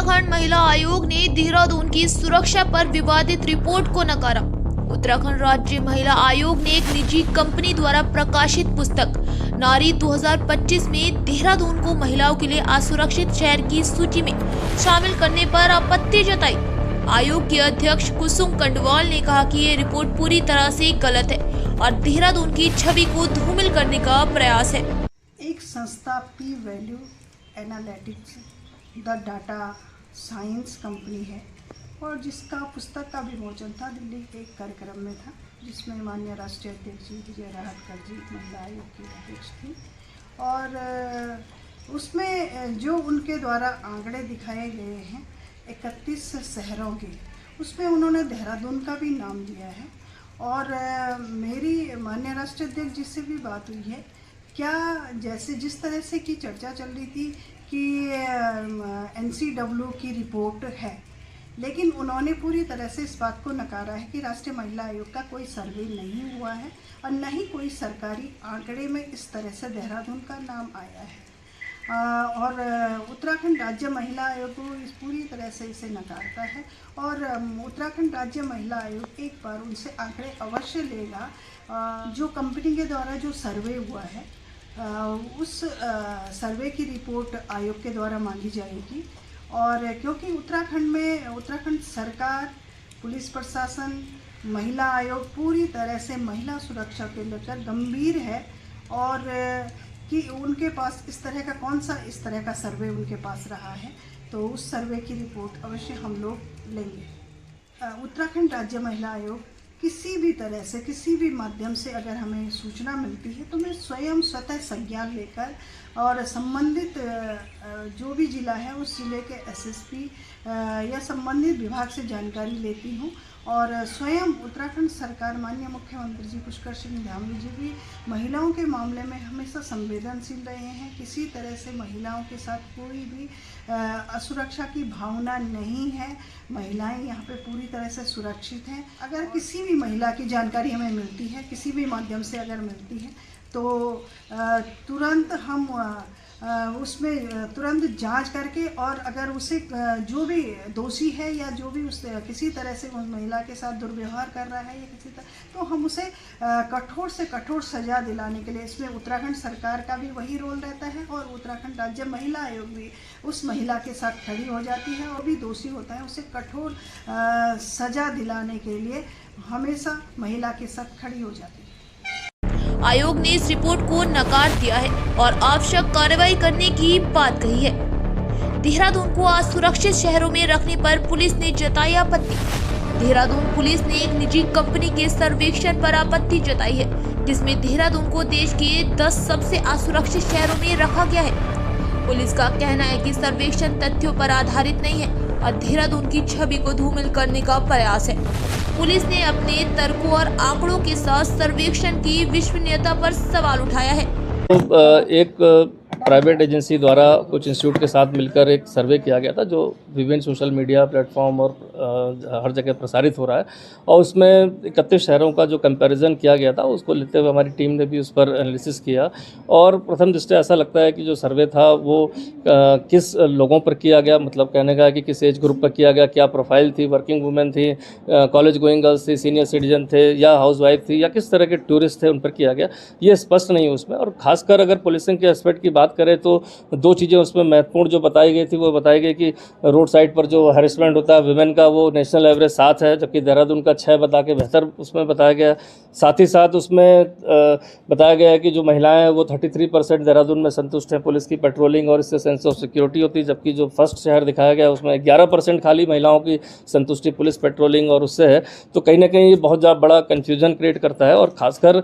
उत्तराखंड महिला आयोग ने देहरादून की सुरक्षा पर विवादित रिपोर्ट को नकारा। उत्तराखंड राज्य महिला आयोग ने एक निजी कंपनी द्वारा प्रकाशित पुस्तक नारी 2025 में देहरादून को महिलाओं के लिए असुरक्षित शहर की सूची में शामिल करने पर आपत्ति जताई। आयोग के अध्यक्ष कुसुम कंडवाल ने कहा कि ये रिपोर्ट पूरी तरह से गलत है और देहरादून की छवि को धूमिल करने का प्रयास है। एक संस्था P value analytics the data science company है और जिसका पुस्तक का विमोचन था दिल्ली के एक कार्यक्रम में था, जिसमें माननीय राष्ट्रीय अध्यक्ष जी विजय राहतकर जी महिला आयोग की अध्यक्ष थी। और उसमें जो उनके द्वारा आंकड़े दिखाए गए हैं 31 शहरों के, उसमें उन्होंने देहरादून का भी नाम दिया है। और मेरी माननीय राष्ट्रीय अध्यक्ष जी से भी बात हुई है, क्या जैसे जिस तरह से की चर्चा चल रही थी कि NCW की रिपोर्ट है, लेकिन उन्होंने पूरी तरह से इस बात को नकारा है कि राष्ट्रीय महिला आयोग का कोई सर्वे नहीं हुआ है और न ही कोई सरकारी आंकड़े में इस तरह से देहरादून का नाम आया है। और उत्तराखंड राज्य महिला आयोग को इस पूरी तरह से इसे नकारता है और उत्तराखंड राज्य महिला आयोग एक बार उनसे आंकड़े अवश्य लेगा। जो कंपनी के द्वारा जो सर्वे हुआ है उस सर्वे की रिपोर्ट आयोग के द्वारा मांगी जाएगी। और क्योंकि उत्तराखंड सरकार, पुलिस प्रशासन, महिला आयोग पूरी तरह से महिला सुरक्षा को लेकर गंभीर है और कि उनके पास इस तरह का सर्वे उनके पास रहा है, तो उस सर्वे की रिपोर्ट अवश्य हम लोग लेंगे। उत्तराखंड राज्य महिला आयोग किसी भी तरह से किसी भी माध्यम से अगर हमें सूचना मिलती है तो मैं स्वतः संज्ञान लेकर और संबंधित जो भी जिला है उस जिले के SSP या संबंधित विभाग से जानकारी लेती हूँ। और स्वयं उत्तराखंड सरकार माननीय मुख्यमंत्री जी पुष्कर सिंह धामी जी भी महिलाओं के मामले में हमेशा संवेदनशील रहे हैं। किसी तरह से महिलाओं के साथ कोई भी असुरक्षा की भावना नहीं है। महिलाएं यहाँ पे पूरी तरह से सुरक्षित हैं। अगर किसी भी महिला की जानकारी हमें मिलती है, किसी भी माध्यम से अगर मिलती है, तो तुरंत हम उसमें तुरंत जांच करके और अगर उसे जो भी दोषी है या जो भी उस किसी तरह से उस महिला के साथ दुर्व्यवहार कर रहा है या किसी तरह, तो हम उसे कठोर से कठोर सज़ा दिलाने के लिए इसमें उत्तराखंड सरकार का भी वही रोल रहता है और उत्तराखंड राज्य महिला आयोग भी उस महिला के साथ खड़ी हो जाती है और भी दोषी होता है उसे कठोर सज़ा दिलाने के लिए हमेशा महिला के साथ खड़ी हो जाती है। आयोग ने इस रिपोर्ट को नकार दिया है और आवश्यक कार्रवाई करने की बात कही है। देहरादून को असुरक्षित शहरों में रखने पर पुलिस ने जताई आपत्ति। देहरादून पुलिस ने एक निजी कंपनी के सर्वेक्षण पर आपत्ति जताई है, जिसमें देहरादून को देश के 10 सबसे असुरक्षित शहरों में रखा गया है। पुलिस का कहना है कि सर्वेक्षण तथ्यों पर आधारित नहीं है और देहरादून की छवि को धूमिल करने का प्रयास है। पुलिस ने अपने तर्कों और आंकड़ों के साथ सर्वेक्षण की विश्वसनीयता पर सवाल उठाया है। एक प्राइवेट एजेंसी द्वारा कुछ इंस्टीट्यूट के साथ मिलकर एक सर्वे किया गया था जो विभिन्न सोशल मीडिया प्लेटफॉर्म और हर जगह प्रसारित हो रहा है, और उसमें 31 शहरों का जो कंपैरिजन किया गया था उसको लेते हुए हमारी टीम ने भी उस पर एनालिसिस किया। और प्रथम दृष्टया ऐसा लगता है कि जो सर्वे था वो किस लोगों पर किया गया, मतलब कहने का कि किस एज ग्रुप पर किया गया, क्या प्रोफाइल थी, वर्किंग वुमेन थी, कॉलेज गोइंग गर्ल्स थी, सीनियर सिटीजन थे या हाउस वाइफ थी या किस तरह के टूरिस्ट थे उन पर किया गया, ये स्पष्ट नहीं है उसमें। और खासकर अगर पुलिसिंग के एस्पेक्ट की बात करें तो 2 चीज़ें उसमें महत्वपूर्ण जो बताई गई थी वो बताई गई कि रोड साइड पर जो हैरेसमेंट होता है विमेन का वो नेशनल एवरेज 7 है, जबकि देहरादून का 6 बता के बेहतर उसमें बताया गया। साथ ही साथ उसमें बताया गया है कि जो महिलाएं हैं वो 33% देहरादून में संतुष्ट हैं पुलिस की पेट्रोलिंग और इससे सेंस ऑफ सिक्योरिटी होती है, जबकि जो फर्स्ट शहर दिखाया गया उसमें 11% खाली महिलाओं की संतुष्टि पुलिस पेट्रोलिंग और उससे है। तो कहीं ना कहीं ये बहुत ज़्यादा बड़ा कन्फ्यूजन क्रिएट करता है। और खासकर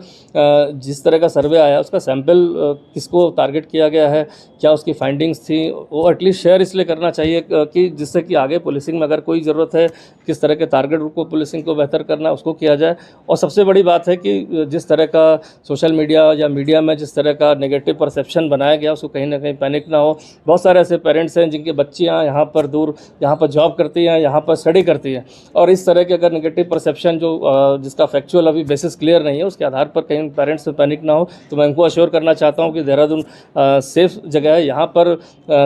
जिस तरह का सर्वे आया उसका सैंपल किसको टारगेट किया गया है, क्या उसकी फाइंडिंग्स थी, वो एटलीस्ट शेयर इसलिए करना चाहिए कि जिससे कि आगे पुलिसिंग में अगर कोई ज़रूरत है किस तरह के टारगेट ग्रुप को पुलिसिंग को बेहतर करना उसको किया जाए। और सबसे बड़ी बात है कि जिस तरह का सोशल मीडिया या मीडिया में जिस तरह का नेगेटिव परसेप्शन बनाया गया उसको कहीं ना कहीं पैनिक ना हो। बहुत सारे ऐसे पेरेंट्स हैं जिनकी बच्चियाँ यहाँ पर दूर यहाँ पर जॉब करती हैं, यहाँ पर स्टडी करती हैं, और इस तरह के अगर नेगेटिव परसेप्शन जो जिसका फैक्चुअल अभी बेसिस क्लियर नहीं है उसके आधार पर कहीं पेरेंट्स में पैनिक ना हो। तो मैं उनको अश्योर करना चाहता हूँ कि देहरादून सेफ जगह है। यहाँ पर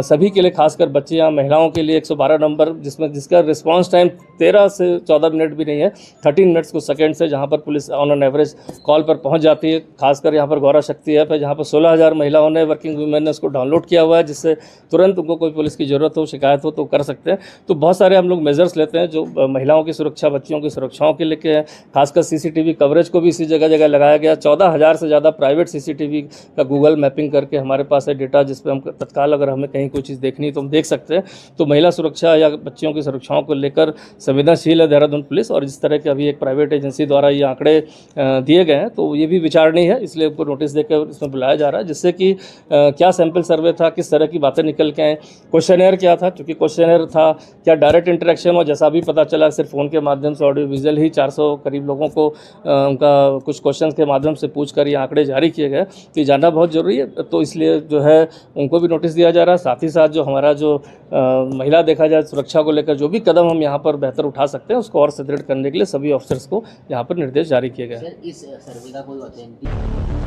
सभी के लिए, खासकर बच्चे या महिलाओं के लिए 112 नंबर, जिसका रिस्पांस टाइम 13 से 14 मिनट भी नहीं है, 13 मिनट्स कुछ सेकेंड से, जहाँ पर police on an average call पर पहुँच जाती है। खासकर यहाँ पर गौरा शक्ति ऐप है, जहाँ पर 16,000 महिलाओं ने, वर्किंग वुमेन ने उसको डाउनलोड किया हुआ है, जिससे तुरंत उनको कोई पुलिस की ज़रूरत हो, शिकायत हो तो कर सकते हैं। तो बहुत सारे हम लोग मेजर्स लेते हैं जो महिलाओं की सुरक्षा, बच्चियों की सुरक्षाओं के लेके हैं। खासकर सीसीटीवी कवरेज को भी इसी जगह जगह लगाया गया। 14,000 से ज़्यादा प्राइवेट सीसीटीवी का गूगल मैपिंग करके हमारे पास है डेटा, जिस पर हम तत्काल अगर हमें कहीं कोई चीज़ देखनी है तो हम देख सकते हैं। तो महिला सुरक्षा या बच्चियों की सुरक्षाओं को लेकर संवेदनशील है देहरादून पुलिस। और जिस तरह के अभी एक प्राइवेट एजेंसी द्वारा ये आंकड़े दिए गए हैं तो ये भी विचारणीय है, इसलिए उनको नोटिस देकर इसमें बुलाया जा रहा है, जिससे कि क्या सैंपल सर्वे था, किस तरह की बातें निकल के आए, क्वेश्चनर क्या था, क्योंकि क्वेश्चनर था, क्या डायरेक्ट इंटरेक्शन हो, जैसा भी पता चला सिर्फ फ़ोन के माध्यम से ऑडियो विजुअल ही 400 करीब लोगों को उनका कुछ क्वेश्चन के माध्यम से पूछ कर ये आंकड़े जारी किए गए। तो ये जानना बहुत ज़रूरी है, तो इसलिए जो है उनको भी नोटिस दिया जा रहा है। साथ ही साथ जो हमारा जो महिला देखा जाए सुरक्षा को लेकर जो भी कदम हम यहाँ पर बेहतर उठा सकते हैं उसको और सुदृढ़ करने के लिए सभी ऑफिसर्स को यहाँ पर निर्देश जारी किए गए हैं। सर, इस सर्वे का कोई ऑथेंटिक